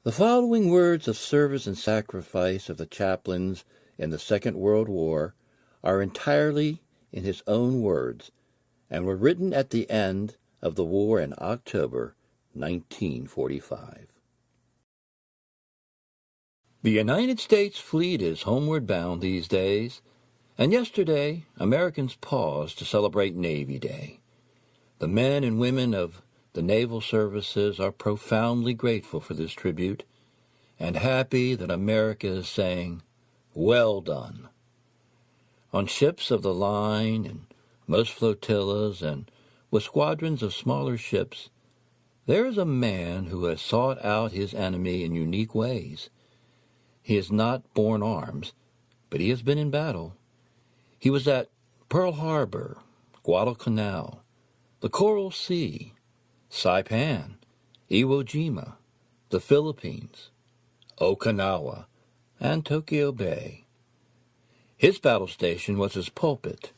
The following words of service and sacrifice of the chaplains in the Second World War are entirely in his own words and were written at the end of the war in October 1945. The United States fleet is homeward bound these days, and yesterday Americans paused to celebrate Navy Day. The men and women of the naval services are profoundly grateful for this tribute and happy that America is saying, "Well done." On ships of the line and most flotillas and with squadrons of smaller ships, there is a man who has sought out his enemy in unique ways. He has not borne arms, but he has been in battle. He was at Pearl Harbor, Guadalcanal, the Coral Sea, Saipan, Iwo Jima, the Philippines, Okinawa, and Tokyo Bay. His battle station was his pulpit,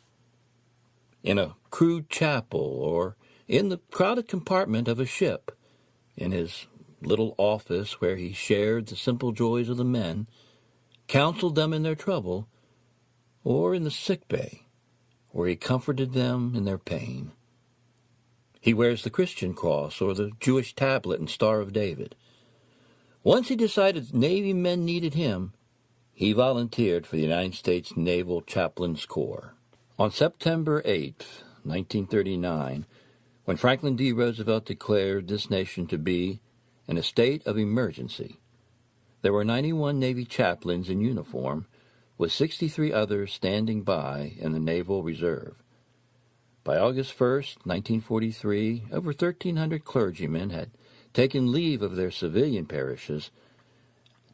in a crude chapel or in the crowded compartment of a ship, in his little office where he shared the simple joys of the men, counseled them in their trouble, or in the sick bay where he comforted them in their pain. He wears the Christian cross or the Jewish tablet and Star of David. Once he decided Navy men needed him, he volunteered for the United States Naval Chaplains Corps. On September 8, 1939, when Franklin D. Roosevelt declared this nation to be in a state of emergency, there were 91 Navy chaplains in uniform, with 63 others standing by in the Naval Reserve. By August 1, 1943, over 1,300 clergymen had taken leave of their civilian parishes,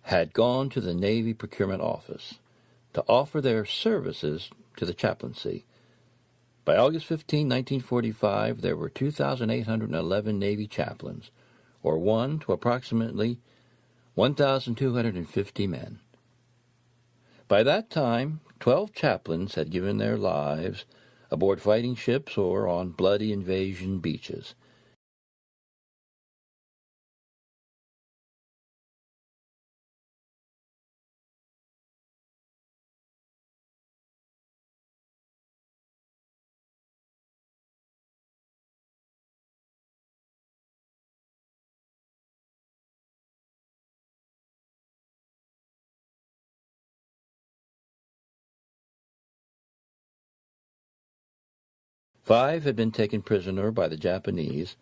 had gone to the Navy Procurement Office to offer their services to the chaplaincy. By August 15, 1945, there were 2,811 Navy chaplains, or 1 to approximately 1,250 men. By that time, 12 chaplains had given their lives aboard fighting ships or on bloody invasion beaches. Five had been taken prisoner by the Japanese.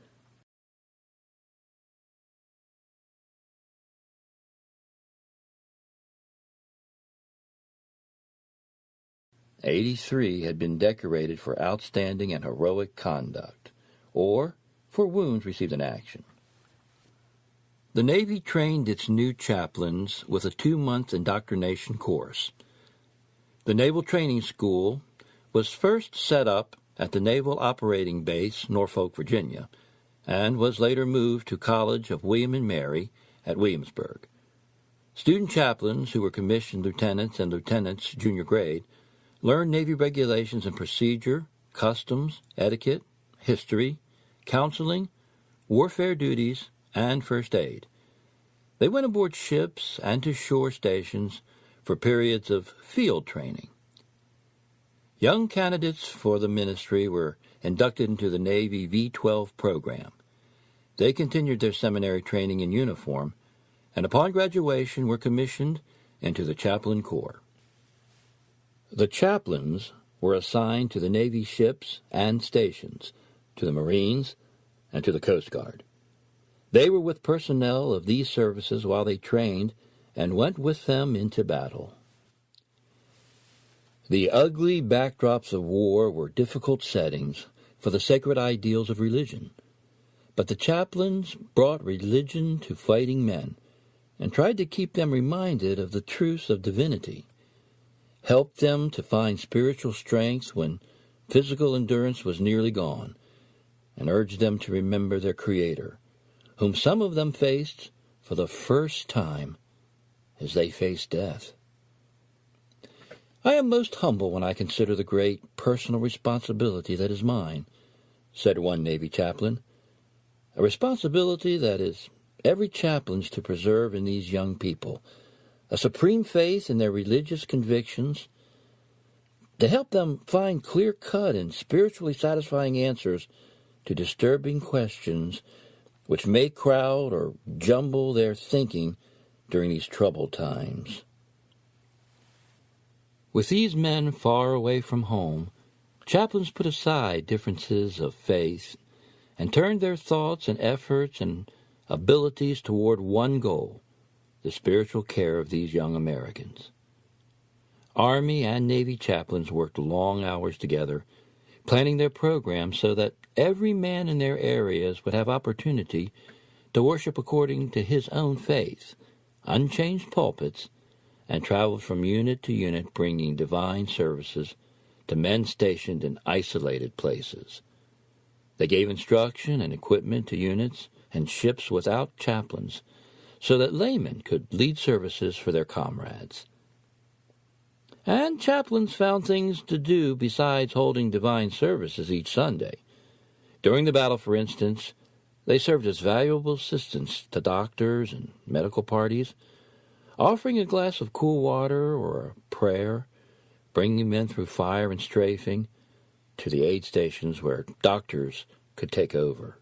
"83 had been decorated for outstanding and heroic conduct, or for wounds received in action. The Navy trained its new chaplains with a 2-month indoctrination course. The Naval Training School was first set up at the Naval Operating Base, Norfolk, Virginia, and was later moved to College of William and Mary at Williamsburg. Student chaplains who were commissioned lieutenants and lieutenants junior grade learned Navy regulations and procedure, customs, etiquette, history, counseling, warfare duties, and first aid. They went aboard ships and to shore stations for periods of field training. Young candidates for the ministry were inducted into the Navy V-12 program. They continued their seminary training in uniform, and upon graduation were commissioned into the Chaplain Corps. The chaplains were assigned to the Navy ships and stations, to the Marines, and to the Coast Guard. They were with personnel of these services while they trained and went with them into battle. The ugly backdrops of war were difficult settings for the sacred ideals of religion, but the chaplains brought religion to fighting men and tried to keep them reminded of the truths of divinity, helped them to find spiritual strength when physical endurance was nearly gone, and urged them to remember their Creator, whom some of them faced for the first time as they faced death. "I am most humble when I consider the great personal responsibility that is mine," said one Navy chaplain, "a responsibility that is every chaplain to preserve in these young people a supreme faith in their religious convictions, to help them find clear-cut and spiritually satisfying answers to disturbing questions which may crowd or jumble their thinking during these troubled times. With these men far away from home, chaplains put aside differences of faith and turned their thoughts and efforts and abilities toward one goal, the spiritual care of these young Americans. Army and Navy chaplains worked long hours together, planning their programs so that every man in their areas would have opportunity to worship according to his own faith, unchanged pulpits, and traveled from unit to unit bringing divine services to men stationed in isolated places. They gave instruction and equipment to units and ships without chaplains so that laymen could lead services for their comrades. And chaplains found things to do besides holding divine services each Sunday. During the battle, for instance, they served as valuable assistants to doctors and medical parties, offering a glass of cool water or a prayer, bringing men through fire and strafing to the aid stations where doctors could take over.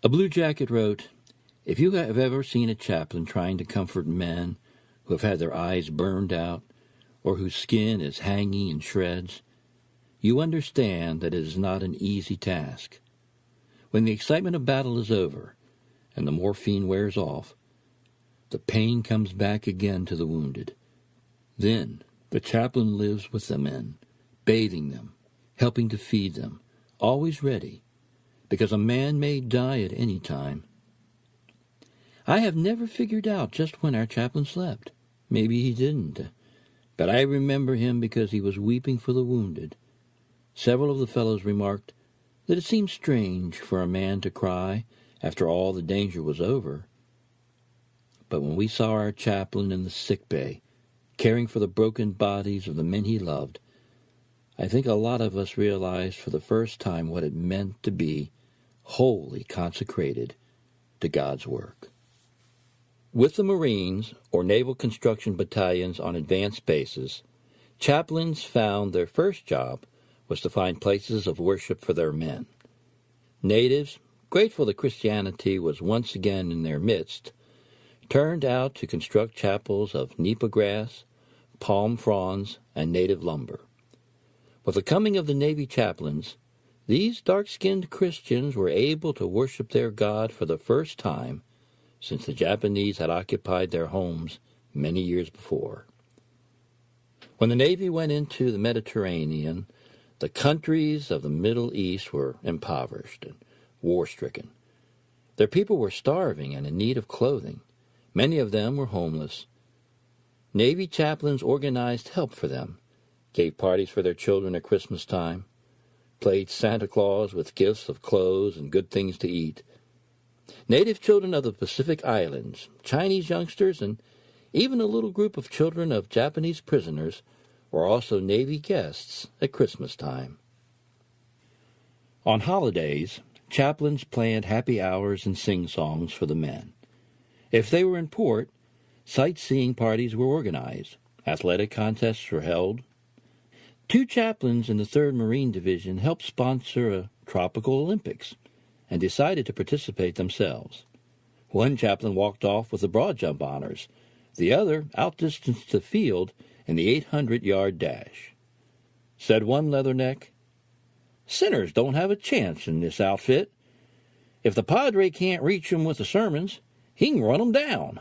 A Blue Jacket wrote, "If you have ever seen a chaplain trying to comfort men who have had their eyes burned out or whose skin is hanging in shreds, you understand that it is not an easy task. When the excitement of battle is over and the morphine wears off, the pain comes back again to the wounded. Then the chaplain lives with the men, bathing them, helping to feed them, always ready, because a man may die at any time. I have never figured out just when our chaplain slept. Maybe he didn't. But I remember him because he was weeping for the wounded. Several of the fellows remarked that it seemed strange for a man to cry after all the danger was over. But when we saw our chaplain in the sick bay, caring for the broken bodies of the men he loved, I think a lot of us realized for the first time what it meant to be wholly consecrated to God's work." With the Marines, or Naval Construction Battalions on advanced bases, chaplains found their first job was to find places of worship for their men. Natives, grateful that Christianity was once again in their midst, turned out to construct chapels of nipa grass, palm fronds, and native lumber. With the coming of the Navy chaplains, these dark-skinned Christians were able to worship their God for the first time since the Japanese had occupied their homes many years before. When the Navy went into the Mediterranean, the countries of the Middle East were impoverished and war-stricken. Their people were starving and in need of clothing. Many of them were homeless. Navy chaplains organized help for them, gave parties for their children at Christmas time, played Santa Claus with gifts of clothes and good things to eat. Native children of the Pacific Islands, Chinese youngsters, and even a little group of children of Japanese prisoners were also Navy guests at Christmas time. On holidays, chaplains planned happy hours and sing-songs for the men. If they were in port, sightseeing parties were organized, athletic contests were held. 2 chaplains in the 3rd Marine Division helped sponsor a tropical Olympics and decided to participate themselves. One chaplain walked off with the broad jump honors. The other outdistanced the field in the 800-yard dash. Said one leatherneck, "Sinners don't have a chance in this outfit. If the Padre can't reach 'em with the sermons, he can run 'em down."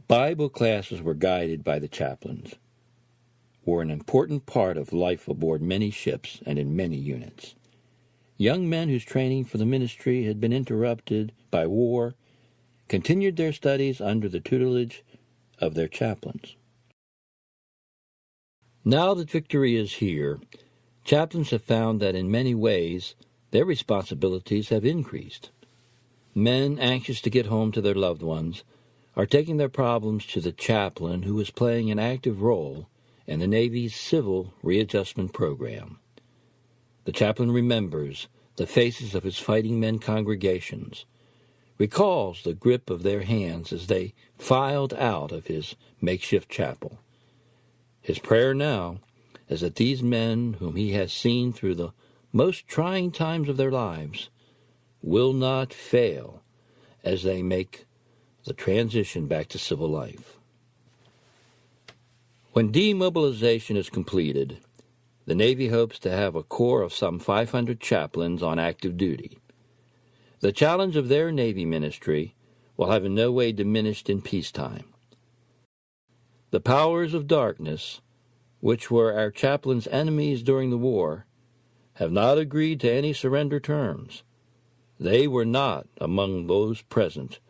Bible classes were guided by the chaplains, were an important part of life aboard many ships and in many units. Young men whose training for the ministry had been interrupted by war continued their studies under the tutelage of their chaplains. Now that victory is here, chaplains have found that in many ways their responsibilities have increased. Men anxious to get home to their loved ones are taking their problems to the chaplain who is playing an active role in the Navy's Civil Readjustment Program. The chaplain remembers the faces of his fighting men congregations recalls the grip of their hands as they filed out of his makeshift chapel. His prayer now is that these men whom he has seen through the most trying times of their lives will not fail as they make the transition back to civil life. When demobilization is completed, the Navy hopes to have a corps of some 500 chaplains on active duty. The challenge of their Navy ministry will have in no way diminished in peacetime. The powers of darkness, which were our chaplains' enemies during the war, have not agreed to any surrender terms. They were not among those present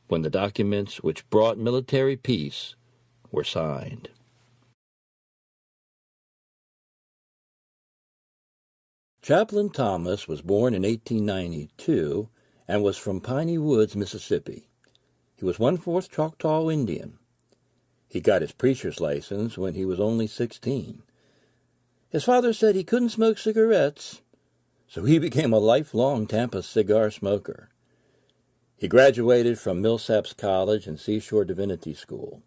when the documents which brought military peace were signed. Chaplain Thomas was born in 1892 and was from Piney Woods, Mississippi. He was one-fourth Choctaw Indian. He got his preacher's license when he was only 16. His father said he couldn't smoke cigarettes, so he became a lifelong Tampa cigar smoker. He graduated from Millsaps College and Seashore Divinity School.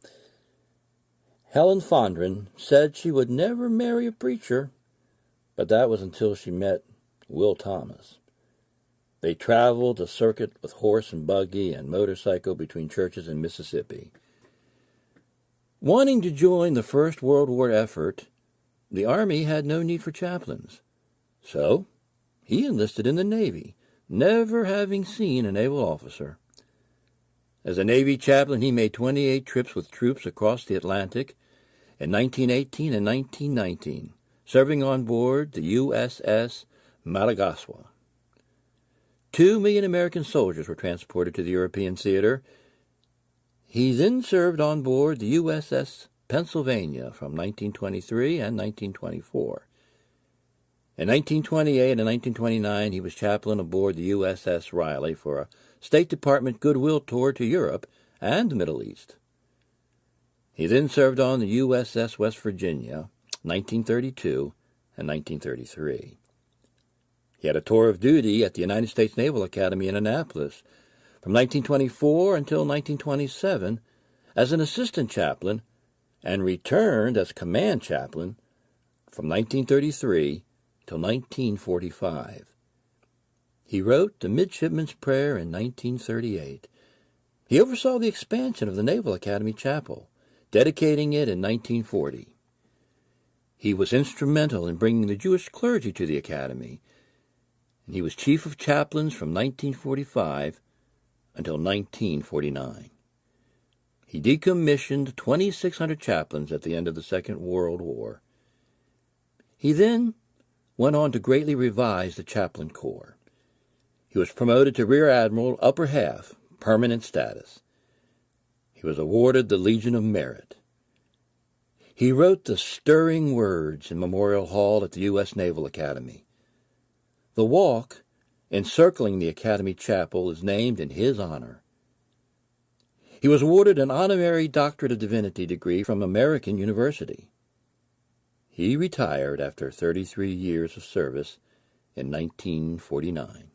Helen Fondren said she would never marry a preacher, but that was until she met Will Thomas. They traveled the circuit with horse and buggy and motorcycle between churches in Mississippi. Wanting to join the First World War effort, the Army had no need for chaplains. So he enlisted in the Navy, never having seen a naval officer. As a Navy chaplain, he made 28 trips with troops across the Atlantic in 1918 and 1919. Serving on board the USS Madagascar. 2 million American soldiers were transported to the European theater. He then served on board the USS Pennsylvania from 1923 and 1924. In 1928 and 1929, he was chaplain aboard the USS Riley for a State Department goodwill tour to Europe and the Middle East. He then served on the USS West Virginia, 1932 and 1933. He had a tour of duty at the United States Naval Academy in Annapolis from 1924 until 1927 as an assistant chaplain and returned as command chaplain from 1933 till 1945. He wrote the Midshipman's Prayer in 1938. He oversaw the expansion of the Naval Academy Chapel, dedicating it in 1940. He was instrumental in bringing the Jewish clergy to the Academy, and he was Chief of Chaplains from 1945 until 1949. He decommissioned 2,600 chaplains at the end of the Second World War. He then went on to greatly revise the chaplain corps. He was promoted to Rear Admiral, upper half, permanent status. He was awarded the Legion of Merit. He wrote the stirring words in Memorial Hall at the U.S. Naval Academy. The walk encircling the Academy Chapel is named in his honor. He was awarded an honorary Doctorate of Divinity degree from American University. He retired after 33 years of service in 1949.